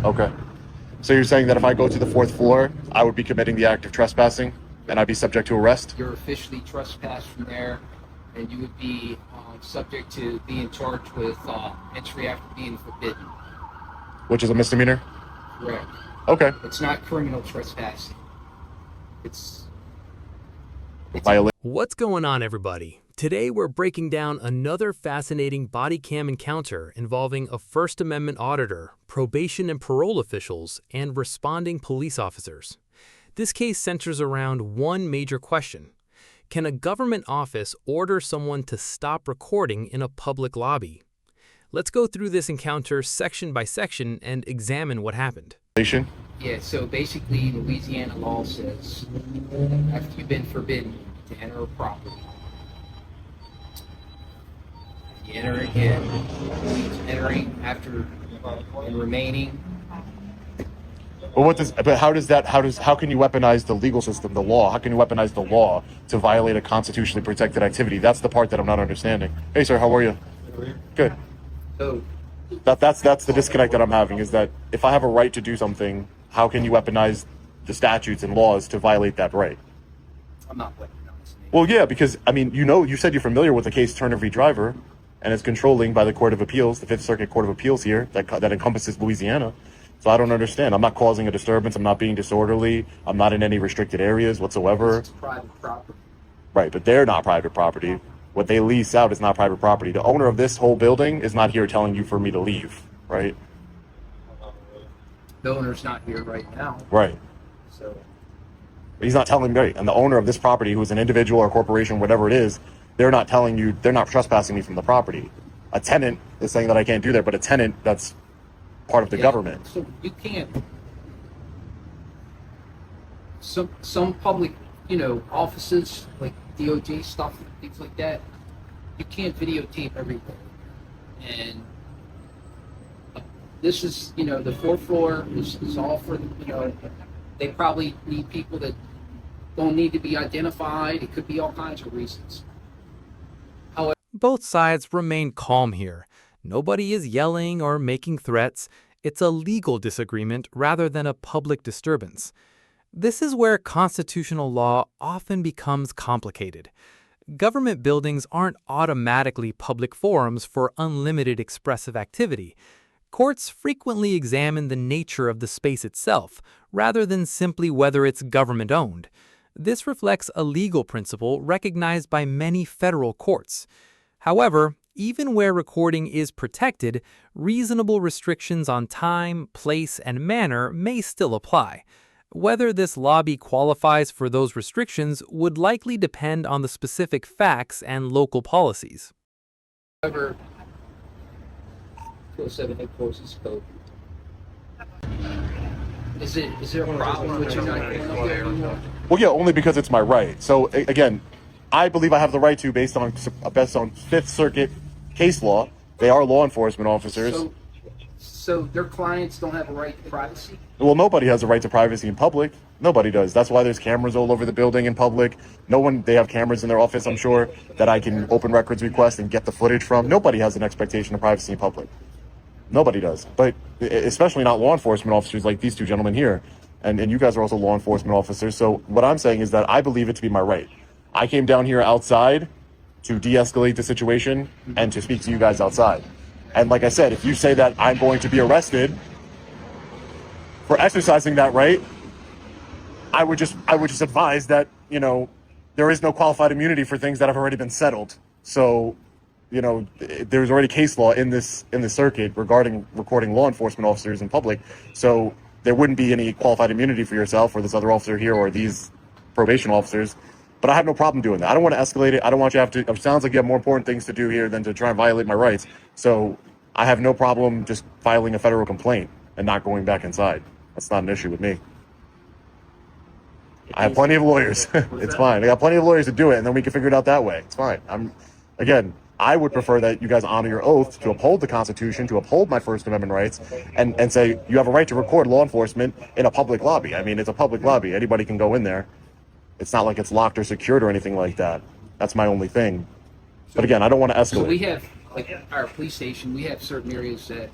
Okay. So you're saying that if I go to the fourth floor, I would be committing the act of trespassing and I'd be subject to arrest? You're officially trespassed from there, and you would be subject to being charged with entry after being forbidden. Which is a misdemeanor? Correct. Okay. It's not criminal trespassing. It's What's going on, everybody? Today we're breaking down another fascinating body cam encounter involving a First Amendment auditor, probation and parole officials, and responding police officers. This case centers around one major question. Can a government office order someone to stop recording in a public lobby? Let's go through this encounter section by section and examine what happened. Yeah, so basically Louisiana law says after you've been forbidden to enter a property, if you enter again, entering after and remaining. But how can you weaponize the legal system, the law? How can you weaponize the law to violate a constitutionally protected activity? That's the part that I'm not understanding. Hey sir, how are you? Good. So That's the disconnect that I'm having, is that if I have a right to do something, how can you weaponize the statutes and laws to violate that right? I'm not weaponizing it. Well, yeah, because, I mean, you said you're familiar with the case Turner v. Driver, and it's controlling by the Court of Appeals, the Fifth Circuit Court of Appeals here, that encompasses Louisiana. So I don't understand. I'm not causing a disturbance. I'm not being disorderly. I'm not in any restricted areas whatsoever. It's private property. Right, but they're not private property. What they lease out is not private property. The owner of this whole building is not here telling you for me to leave, right? The owner's not here right now. Right. So He's not telling me, right? And the owner of this property, who's an individual or corporation, whatever it is, they're not telling you, they're not trespassing me from the property. A tenant is saying that I can't do that, but a tenant that's part of the government. So you can't. Some public, offices like DOJ stuff, things like that, you can't videotape everything. And this is, the fourth floor is all for, they probably need people that don't need to be identified. It could be all kinds of reasons. Both sides remain calm here. Nobody is yelling or making threats. It's a legal disagreement rather than a public disturbance. This is where constitutional law often becomes complicated. Government buildings aren't automatically public forums for unlimited expressive activity. Courts frequently examine the nature of the space itself, rather than simply whether it's government-owned. This reflects a legal principle recognized by many federal courts. However, even where recording is protected, reasonable restrictions on time, place, and manner may still apply. Whether this lobby qualifies for those restrictions would likely depend on the specific facts and local policies. However, 207 headquarters code. Is there a problem with you not going up there anymore? Well, yeah, only because it's my right. So again, I believe I have the right to, based on Fifth Circuit case law. They are law enforcement officers. So their clients don't have a right to privacy? Well, nobody has a right to privacy in public. Nobody does. That's why there's cameras all over the building in public. They have cameras in their office, I'm sure, that I can open records request and get the footage from. Nobody has an expectation of privacy in public. Nobody does. But especially not law enforcement officers like these two gentlemen here. And you guys are also law enforcement officers. So what I'm saying is that I believe it to be my right. I came down here outside to de-escalate the situation and to speak to you guys outside. And like I said, if you say that I'm going to be arrested for exercising that right, I would just advise that, there is no qualified immunity for things that have already been settled. So, there's already case law in the circuit regarding recording law enforcement officers in public. So there wouldn't be any qualified immunity for yourself or this other officer here or these probation officers. But I have no problem doing that. I don't want to escalate it. I don't want you to have to. It sounds like you have more important things to do here than to try and violate my rights. So I have no problem just filing a federal complaint and not going back inside. That's not an issue with me. I have plenty of lawyers. It's fine. I got plenty of lawyers to do it, and then we can figure it out that way. It's fine. I would prefer that you guys honor your oath to uphold the Constitution, to uphold my First Amendment rights, and say you have a right to record law enforcement in a public lobby. I mean, it's a public lobby. Anybody can go in there. It's not like it's locked or secured or anything like that. That's my only thing. But again, I don't want to escalate. So we have, like our police station, we have certain areas that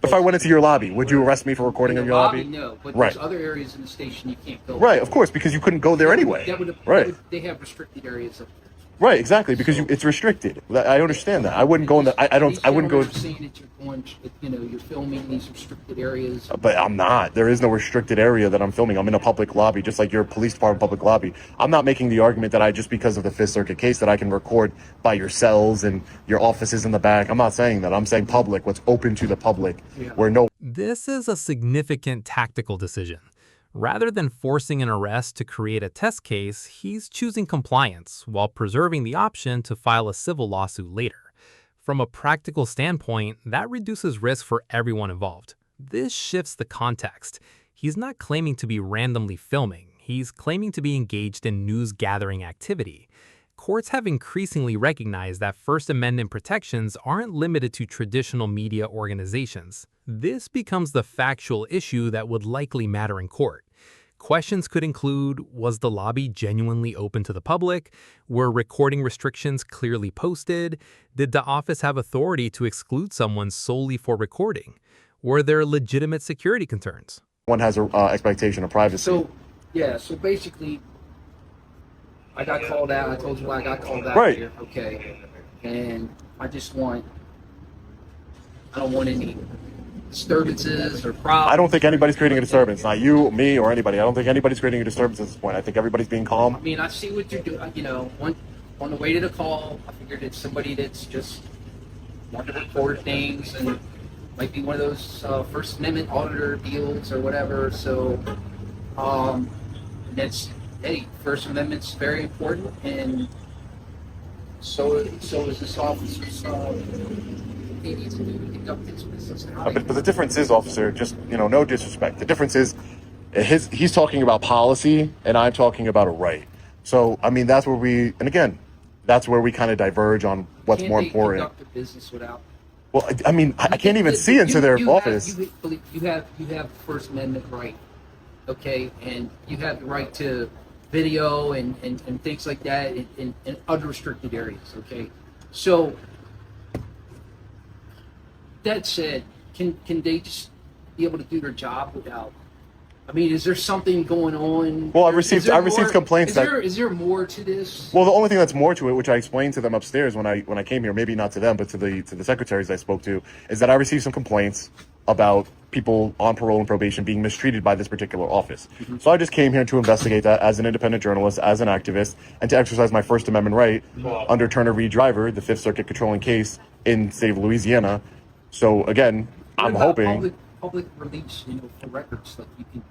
If I went into your lobby, would you arrest me for recording in your lobby? No, but Right. there's other areas in the station you can't go. Right, of course, because you couldn't go there anyway. Right. They have restricted areas up there. Right, exactly, because it's restricted. I understand that. I wouldn't go in the. I wouldn't go. You're saying that you're going, you're filming these restricted areas. But I'm not. There is no restricted area that I'm filming. I'm in a public lobby, just like your police department public lobby. I'm not making the argument that just because of the Fifth Circuit case that I can record by your cells and your offices in the back. I'm not saying that. I'm saying public, what's open to the public, where no. This is a significant tactical decision. Rather than forcing an arrest to create a test case, he's choosing compliance while preserving the option to file a civil lawsuit later. From a practical standpoint, that reduces risk for everyone involved. This shifts the context. He's not claiming to be randomly filming. He's claiming to be engaged in news-gathering activity. Courts have increasingly recognized that First Amendment protections aren't limited to traditional media organizations. This becomes the factual issue that would likely matter in court. Questions could include, was the lobby genuinely open to the public? Were recording restrictions clearly posted? Did the office have authority to exclude someone solely for recording? Were there legitimate security concerns? One has an expectation of privacy. So basically, I got called out. I told you why I got called out Right. here. Okay. And I don't want any disturbances or problems. I don't think anybody's creating a disturbance. Not you, me, or anybody. I don't think anybody's creating a disturbance at this point. I think everybody's being calm. I mean, I see what you're doing. On the way to the call, I figured it's somebody that's just wanting to record things and might be one of those First Amendment auditor deals or whatever. So, First Amendment's very important, and so is this officer's. He needs to do to conduct his business. But the difference is, officer, just, no disrespect. The difference is he's talking about policy and I'm talking about a right. So, I mean, that's where we kind of diverge on what's more important. Conduct their business without. Well, I mean, I can't even see into their office. You have First Amendment right, okay, and you have the right to video and things like that in unrestricted areas, okay. So that said, can they just be able to do their job without? I mean, is there something going on? Well, I received complaints Is there more to this? Well, the only thing that's more to it, which I explained to them upstairs when I came here, maybe not to them, but to the secretaries I spoke to, is that I received some complaints about people on parole and probation being mistreated by this particular office. Mm-hmm. So I just came here to investigate that as an independent journalist, as an activist, and to exercise my First Amendment right under Turner v. Driver, the Fifth Circuit controlling case in the state of Louisiana. So again, I'm hoping public release, for records, like you can.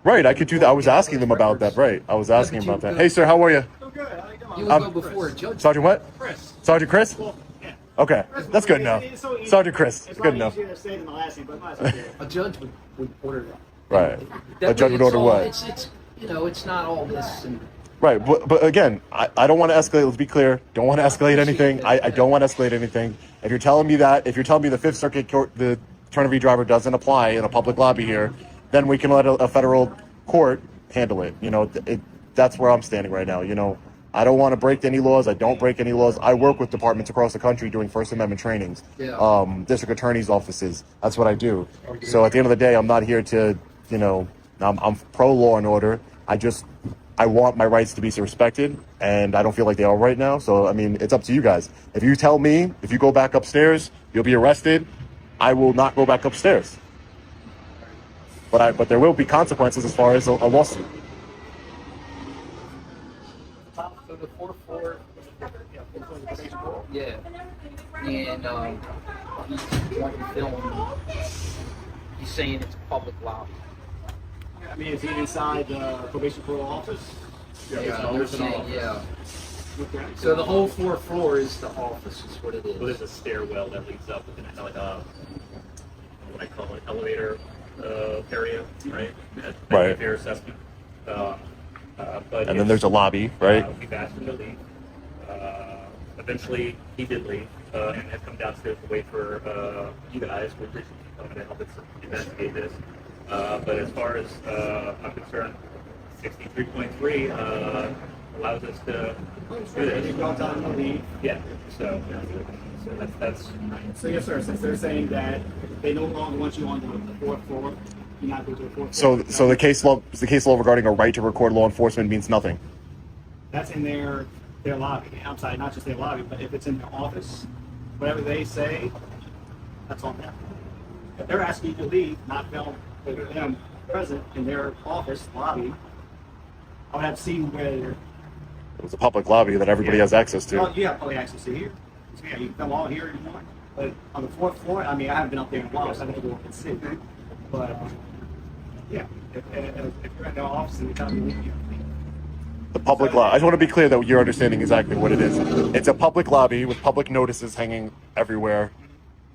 Right, I could do that. I was asking them about that. Right, I was asking about that. Hey, sir, how are you? Oh, good. How you doing? You will go before a judge. Sergeant what? Chris. Sergeant Chris? Well, yeah. Okay, that's good enough. So Sergeant Chris, it's good enough. easier to say than the last name, but might as well do it. A judge would order that. Right. That A judge would it's order all- what? It's it's not all this and. Right, but again, I don't want to escalate. Let's be clear. Don't want to escalate anything. I don't want to escalate anything. If you're telling me the Fifth Circuit Court, the Turner v. Driver doesn't apply in a public lobby here, then we can let a federal court handle it. That's where I'm standing right now. I don't want to break any laws. I don't break any laws. I work with departments across the country doing First Amendment trainings, district attorneys' offices. That's what I do. So at the end of the day, I'm not here to, I'm pro law and order. I want my rights to be respected, and I don't feel like they are right now. So, I mean, it's up to you guys. If you tell me, if you go back upstairs, you'll be arrested, I will not go back upstairs. But there will be consequences as far as a lawsuit. So the fourth floor, yeah, and he's wanting to film. He's saying it's a public lobby. I mean, is he inside the probation parole office? Yeah. Okay. So the whole fourth floor is the office, is what it is. Well, there's a stairwell that leads up with what I call an elevator area, right? Right. Fair assessment. But And then there's a lobby, right? We've asked him to leave. Eventually, he did leave and has come downstairs to wait for you guys. We appreciate you coming to help us investigate this. But as far as I'm concerned, 63.3 allows us to do this. You've got time to leave. Yeah. So So that's So yes, sir. Since they're saying that they no longer want you on the fourth floor, you're not going to the fourth So floor. the case law regarding a right to record law enforcement means nothing. That's in their lobby. Outside, not just their lobby, but if it's in their office, whatever they say, that's on them. If they're asking you to leave, not film with them present in their office lobby, I would have to see where. It was a public lobby that everybody has access to. Well, you have probably access to here. So yeah, you can come all here if you want. But on the fourth floor, I mean, I haven't been up there in a while, so I have to go up and see. But yeah, if you're in their office and you're telling me you leave. The public lobby. I just want to be clear that you're understanding exactly what it is. It's a public lobby with public notices hanging everywhere.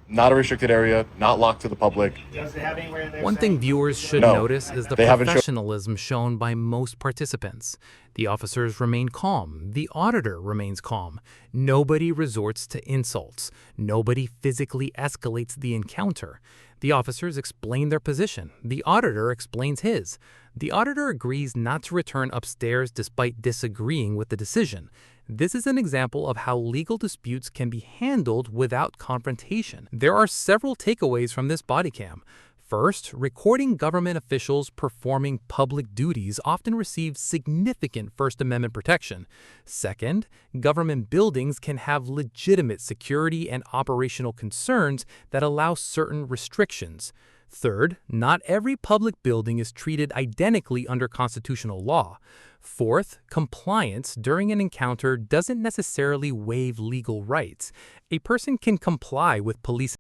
Not a restricted area, not locked to the public. Does it have anywhere in there? One thing viewers should No, notice is the they haven't shown- professionalism shown by most participants. The officers remain calm. The auditor remains calm. Nobody resorts to insults. Nobody physically escalates the encounter. The officers explain their position. The auditor explains his. The auditor agrees not to return upstairs despite disagreeing with the decision. This is an example of how legal disputes can be handled without confrontation. There are several takeaways from this body cam. First, recording government officials performing public duties often receives significant First Amendment protection. Second, government buildings can have legitimate security and operational concerns that allow certain restrictions. Third, not every public building is treated identically under constitutional law. Fourth, compliance during an encounter doesn't necessarily waive legal rights. A person can comply with police